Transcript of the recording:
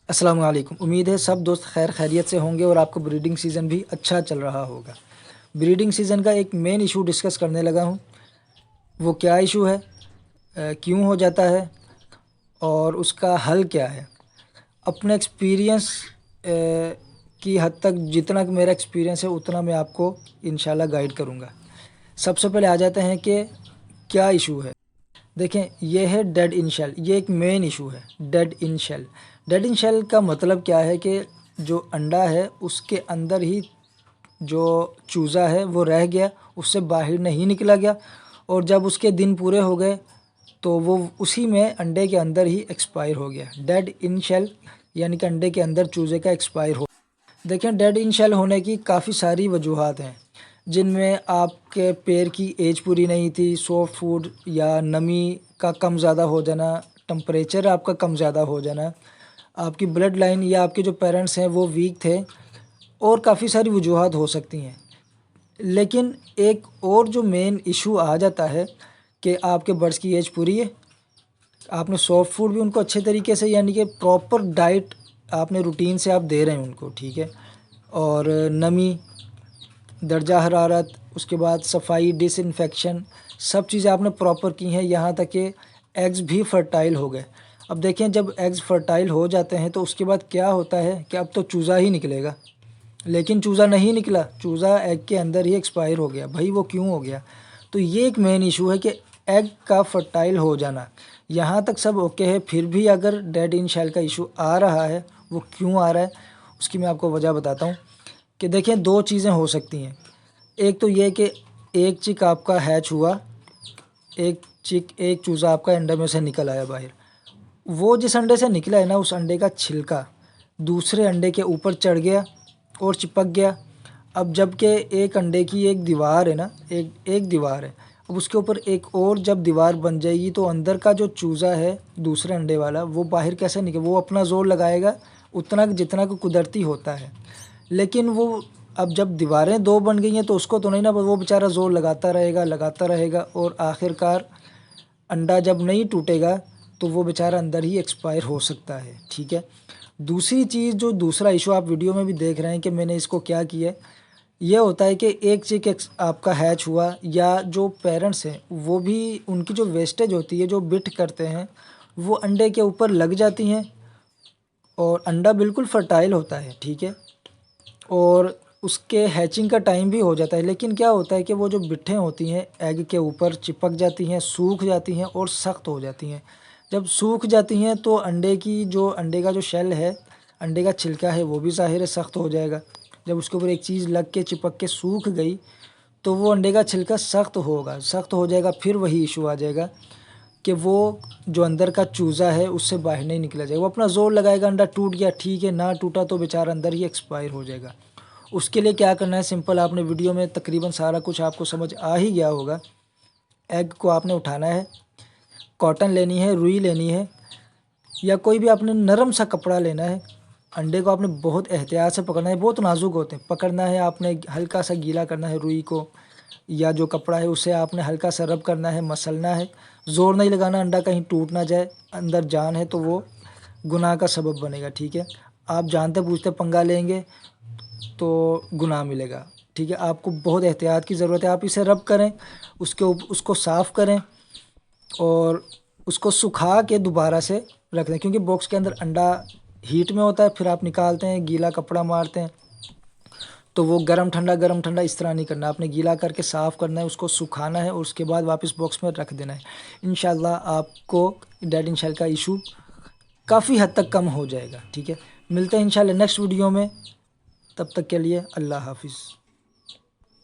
السلام علیکم، امید ہے سب دوست خیر خیریت سے ہوں گے اور آپ کا بریڈنگ سیزن بھی اچھا چل رہا ہوگا۔ بریڈنگ سیزن کا ایک مین ایشو ڈسکس کرنے لگا ہوں۔ وہ کیا ایشو ہے، کیوں ہو جاتا ہے اور اس کا حل کیا ہے۔ اپنے ایکسپیرینس کی حد تک جتنا کہ میرا ایکسپیرینس ہے اتنا میں آپ کو انشاءاللہ گائیڈ کروں گا۔ سب سے پہلے آ جاتے ہیں کہ کیا ایشو ہے۔ دیکھیں، یہ ہے ڈیڈ ان شیل، یہ ایک مین ایشو ہے، ڈیڈ ان شیل۔ ڈیڈ ان شیل کا مطلب کیا ہے کہ جو انڈا ہے اس کے اندر ہی جو چوزا ہے وہ رہ گیا، اس سے باہر نہیں نکلا گیا، اور جب اس کے دن پورے ہو گئے تو وہ اسی میں انڈے کے اندر ہی ایکسپائر ہو گیا۔ ڈیڈ ان شیل یعنی کہ انڈے کے اندر چوزے کا ایکسپائر ہو۔ دیکھیں، ڈیڈ ان شیل ہونے کی کافی ساری وجوہات ہیں، جن میں آپ کے پیر کی ایج پوری نہیں تھی، سافٹ فوڈ یا نمی کا کم زیادہ ہو جانا، ٹمپریچر آپ کا کم زیادہ ہو جانا، آپ کی بلڈ لائن یا آپ کے جو پیرنٹس ہیں وہ ویک تھے، اور کافی ساری وجوہات ہو سکتی ہیں۔ لیکن ایک اور جو مین ایشو آ جاتا ہے کہ آپ کے برڈس کی ایج پوری ہے، آپ نے سافٹ فوڈ بھی ان کو اچھے طریقے سے یعنی کہ پراپر ڈائٹ آپ نے روٹین سے آپ دے رہے ہیں ان کو، ٹھیک ہے، اور نمی، درجہ حرارت، اس کے بعد صفائی، ڈس انفیکشن، سب چیزیں آپ نے پراپر کی ہیں، یہاں تک کہ ایگز بھی فرٹائل ہو گئے۔ اب دیکھیں، جب ایگز فرٹائل ہو جاتے ہیں تو اس کے بعد کیا ہوتا ہے کہ اب تو چوزا ہی نکلے گا، لیکن چوزا نہیں نکلا، چوزا ایگ کے اندر ہی ایکسپائر ہو گیا۔ بھائی وہ کیوں ہو گیا؟ تو یہ ایک مین ایشو ہے کہ ایگ کا فرٹائل ہو جانا۔ یہاں تک سب اوکے ہے، پھر بھی اگر ڈیڈ ان شیل کا ایشو آ رہا ہے، وہ کیوں آ رہا ہے اس کی میں آپ کو وجہ بتاتا ہوں کہ دیکھیں، دو چیزیں ہو سکتی ہیں۔ ایک تو یہ کہ ایک چک آپ کا ہیچ ہوا، ایک چوزا آپ کا انڈے میں سے نکل آیا باہر، وہ جس انڈے سے نکلا ہے نا، اس انڈے کا چھلکا دوسرے انڈے کے اوپر چڑھ گیا اور چپک گیا۔ اب جب کہ ایک انڈے کی ایک دیوار ہے نا، ایک دیوار ہے، اب اس کے اوپر ایک اور جب دیوار بن جائے گی تو اندر کا جو چوزا ہے دوسرے انڈے والا، وہ باہر کیسے نکلے؟ وہ اپنا زور لگائے گا اتنا جتنا کہ قدرتی ہوتا ہے، لیکن وہ اب جب دیواریں دو بن گئی ہیں تو اس کو تو نہیں نا، وہ بیچارہ زور لگاتا رہے گا، اور آخر کار انڈا جب نہیں ٹوٹے گا تو وہ بیچارہ اندر ہی ایکسپائر ہو سکتا ہے، ٹھیک ہے۔ دوسری چیز، جو دوسرا ایشو آپ ویڈیو میں بھی دیکھ رہے ہیں کہ میں نے اس کو کیا کیا ہے، یہ ہوتا ہے کہ ایک چک آپ کا ہیچ ہوا، یا جو پیرنٹس ہیں وہ بھی ان کی جو ویسٹیج ہوتی ہے، جو بٹ کرتے ہیں، وہ انڈے کے اوپر لگ جاتی ہیں، اور انڈا بالکل فرٹائل ہوتا ہے، ٹھیک ہے، اور اس کے ہیچنگ کا ٹائم بھی ہو جاتا ہے، لیکن کیا ہوتا ہے کہ وہ جو بٹھیں ہوتی ہیں ایگ کے اوپر چپک جاتی ہیں، سوکھ جاتی ہیں اور سخت ہو جاتی ہیں۔ جب سوکھ جاتی ہیں تو انڈے کا جو شیل ہے، انڈے کا چھلکا ہے، وہ بھی ظاہر ہے سخت ہو جائے گا۔ جب اس کے اوپر ایک چیز لگ کے چپک کے سوکھ گئی تو وہ انڈے کا چھلکا سخت ہو جائے گا، پھر وہی ایشو آ جائے گا کہ وہ جو اندر کا چوزا ہے اس سے باہر نہیں نکلا جائے گا۔ وہ اپنا زور لگائے گا، انڈا ٹوٹ گیا ٹھیک ہے، نہ ٹوٹا تو بیچارہ اندر ہی ایکسپائر ہو جائے گا۔ اس کے لیے کیا کرنا ہے، سمپل، آپ نے ویڈیو میں تقریباً سارا کچھ آپ کو سمجھ آ ہی گیا ہوگا۔ ایگ کو آپ نے اٹھانا ہے، کاٹن لینی ہے، روئی لینی ہے، یا کوئی بھی آپ نے نرم سا کپڑا لینا ہے۔ انڈے کو آپ نے بہت احتیاط سے پکڑنا ہے، بہت نازک ہوتے ہیں، پکڑنا ہے آپ نے، ہلکا سا گیلا کرنا ہے روئی کو یا جو کپڑا ہے اسے آپ نے ہلکا سا رب کرنا ہے، مسلنا ہے، زور نہیں لگانا، انڈا کہیں ٹوٹ نہ جائے، اندر جان ہے تو وہ گناہ کا سبب بنے گا، ٹھیک ہے۔ آپ جانتے بوجھتے پنگا لیں گے تو گناہ ملے گا، ٹھیک ہے۔ آپ کو بہت احتیاط کی ضرورت ہے۔ آپ اسے رب کریں، اس کو صاف کریں اور اس کو سکھا کے دوبارہ سے رکھ دیں، کیونکہ باکس کے اندر انڈا ہیٹ میں ہوتا ہے، پھر آپ نکالتے ہیں، گیلا کپڑا مارتے ہیں تو وہ گرم ٹھنڈا اس طرح نہیں کرنا، آپ نے گیلا کر کے صاف کرنا ہے، اس کو سکھانا ہے، اور اس کے بعد واپس باکس میں رکھ دینا ہے۔ انشاءاللہ آپ کو ڈیڈ ان شیل کا ایشو کافی حد تک کم ہو جائے گا، ٹھیک ہے۔ ملتے ہیں انشاءاللہ نیکسٹ ویڈیو میں، تب تک کے لیے اللہ حافظ۔